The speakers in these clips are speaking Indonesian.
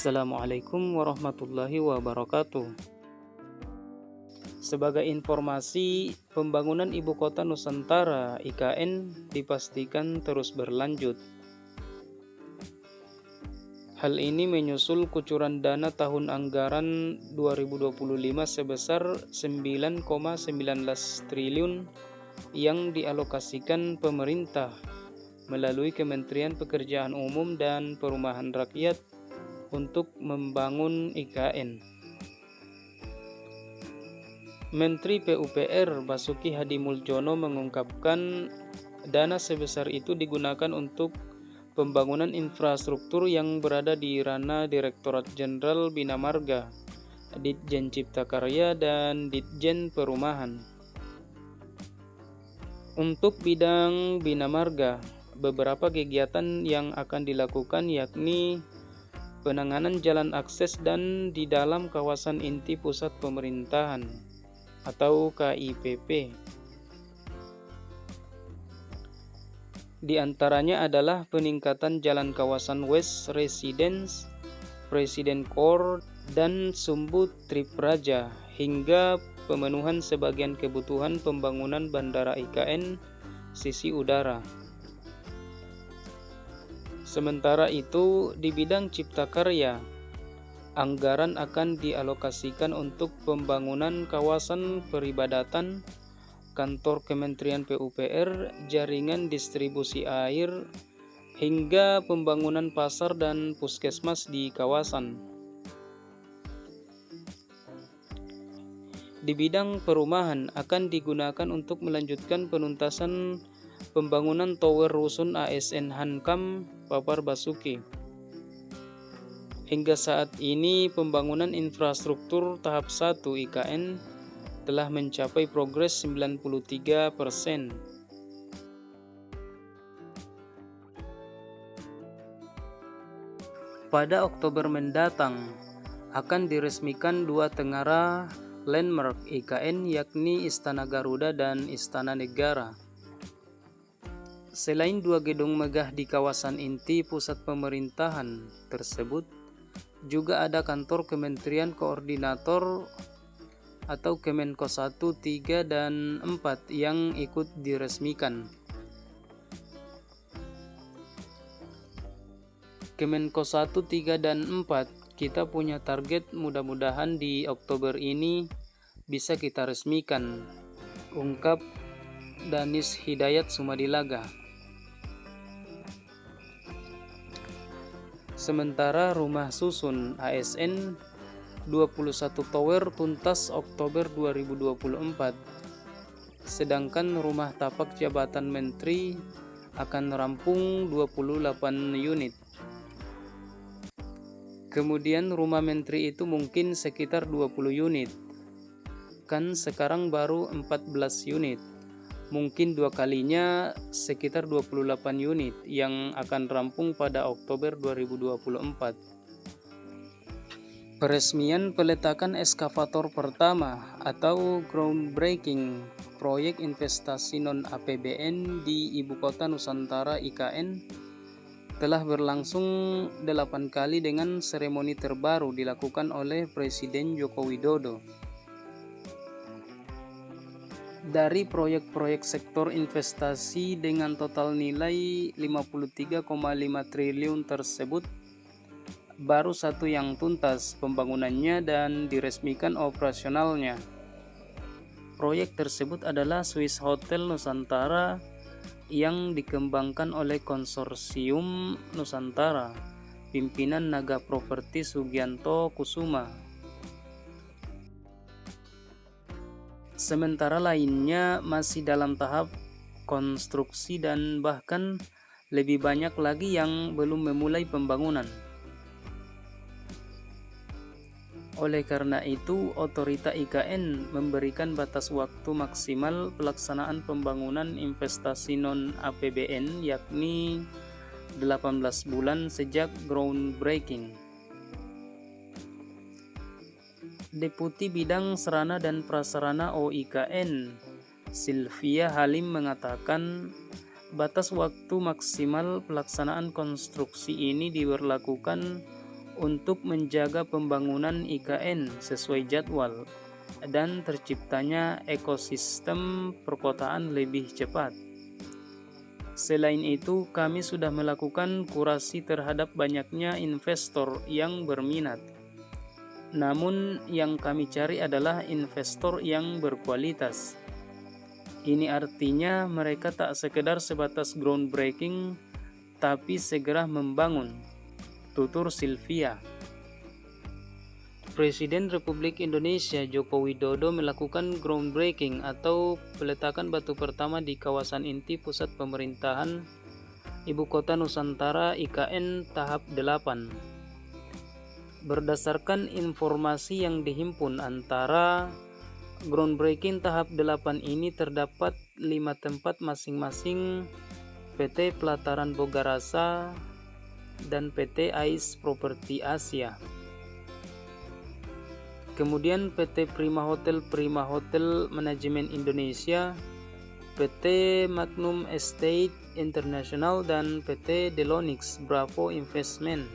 Assalamualaikum warahmatullahi wabarakatuh. Sebagai informasi, pembangunan Ibu Kota Nusantara (IKN) dipastikan terus berlanjut. Hal ini menyusul kucuran dana tahun anggaran 2025 sebesar 9,19 triliun yang dialokasikan pemerintah melalui Kementerian Pekerjaan Umum dan Perumahan Rakyat untuk membangun IKN. Menteri PUPR Basuki Hadimuljono mengungkapkan dana sebesar itu digunakan untuk pembangunan infrastruktur yang berada di ranah Direktorat Jenderal Bina Marga, Ditjen Cipta Karya, dan Ditjen Perumahan. Untuk bidang Bina Marga, beberapa kegiatan yang akan dilakukan yakni penanganan jalan akses dan di dalam kawasan inti pusat pemerintahan atau KIPP. Di antaranya adalah peningkatan jalan kawasan West Residence, Presiden Core, dan Sumbu Trip Raja, hingga pemenuhan sebagian kebutuhan pembangunan Bandara IKN sisi udara. Sementara itu, di bidang Cipta Karya, anggaran akan dialokasikan untuk pembangunan kawasan peribadatan, kantor Kementerian PUPR, jaringan distribusi air, hingga pembangunan pasar dan puskesmas di kawasan. Di bidang perumahan akan digunakan untuk melanjutkan penuntasan pembangunan Tower Rusun ASN Hankam Papar Basuki. Hingga saat ini pembangunan infrastruktur tahap 1 IKN telah mencapai progres 93%. Pada Oktober mendatang akan diresmikan dua tengara landmark IKN, yakni Istana Garuda dan Istana Negara. Selain dua gedung megah di kawasan inti pusat pemerintahan tersebut, juga ada kantor Kementerian Koordinator atau Kemenko 1, 3, dan 4 yang ikut diresmikan. Kemenko 1, 3, dan 4 kita punya target mudah-mudahan di Oktober ini bisa kita resmikan, ungkap Danis Hidayat Sumadilaga. Sementara rumah susun ASN 21 tower tuntas Oktober 2024, sedangkan rumah tapak jabatan menteri akan rampung 28 unit. Kemudian rumah menteri itu mungkin sekitar 20 unit, kan sekarang baru 14 unit. Mungkin dua kalinya sekitar 28 unit yang akan rampung pada Oktober 2024. Peresmian peletakan eskavator pertama atau groundbreaking proyek investasi non-APBN di Ibu Kota Nusantara IKN telah berlangsung 8 kali dengan seremoni terbaru dilakukan oleh Presiden Joko Widodo. Dari proyek-proyek sektor investasi dengan total nilai 53,5 triliun tersebut, baru satu yang tuntas pembangunannya dan diresmikan operasionalnya. Proyek tersebut adalah Swiss Hotel Nusantara yang dikembangkan oleh Konsorsium Nusantara, pimpinan Naga Properti Sugianto Kusuma. Sementara lainnya masih dalam tahap konstruksi dan bahkan lebih banyak lagi yang belum memulai pembangunan. Oleh karena itu, Otorita IKN memberikan batas waktu maksimal pelaksanaan pembangunan investasi non-APBN yakni 18 bulan sejak groundbreaking. Deputi Bidang Sarana dan Prasarana OIKN, Sylvia Halim, mengatakan batas waktu maksimal pelaksanaan konstruksi ini diberlakukan untuk menjaga pembangunan IKN sesuai jadwal dan terciptanya ekosistem perkotaan lebih cepat. Selain itu, kami sudah melakukan kurasi terhadap banyaknya investor yang berminat. Namun, yang kami cari adalah investor yang berkualitas. Ini artinya mereka tak sekedar sebatas groundbreaking, tapi segera membangun, tutur Sylvia. Presiden Republik Indonesia Joko Widodo melakukan groundbreaking atau peletakan batu pertama di kawasan inti pusat pemerintahan Ibu Kota Nusantara IKN tahap 8. Berdasarkan informasi yang dihimpun, antara groundbreaking tahap 8 ini terdapat 5 tempat masing-masing PT Pelataran Bogarasa dan PT Ais Property Asia. Kemudian PT Prima Hotel Manajemen Indonesia, PT Magnum Estate International, dan PT Delonix Bravo Investment.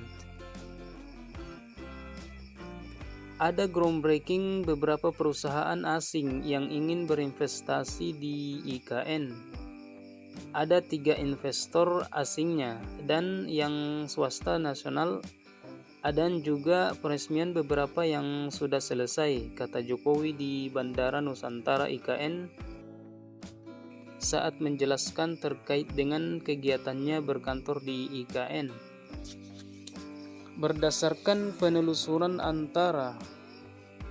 Ada groundbreaking beberapa perusahaan asing yang ingin berinvestasi di IKN. Ada 3 investor asingnya dan yang swasta nasional. Dan juga peresmian beberapa yang sudah selesai, kata Jokowi di Bandara Nusantara IKN saat menjelaskan terkait dengan kegiatannya berkantor di IKN. Berdasarkan penelusuran, antara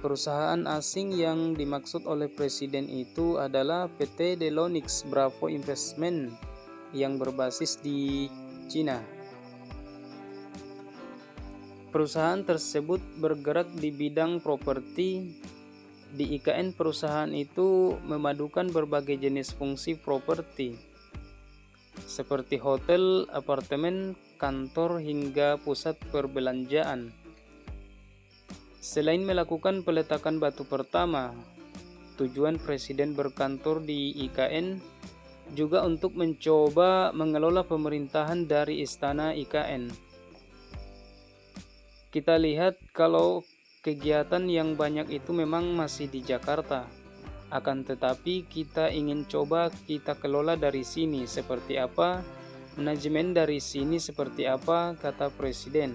perusahaan asing yang dimaksud oleh Presiden itu adalah PT Delonix Bravo Investment yang berbasis di Cina. Perusahaan tersebut bergerak di bidang properti. Di IKN, perusahaan itu memadukan berbagai jenis fungsi properti seperti hotel, apartemen, kantor, hingga pusat perbelanjaan. Selain melakukan peletakan batu pertama, tujuan Presiden berkantor di IKN juga untuk mencoba mengelola pemerintahan dari Istana IKN. Kita lihat kalau kegiatan yang banyak itu memang masih di Jakarta. Akan tetapi kita ingin coba kita kelola dari sini seperti apa, manajemen dari sini seperti apa, kata Presiden.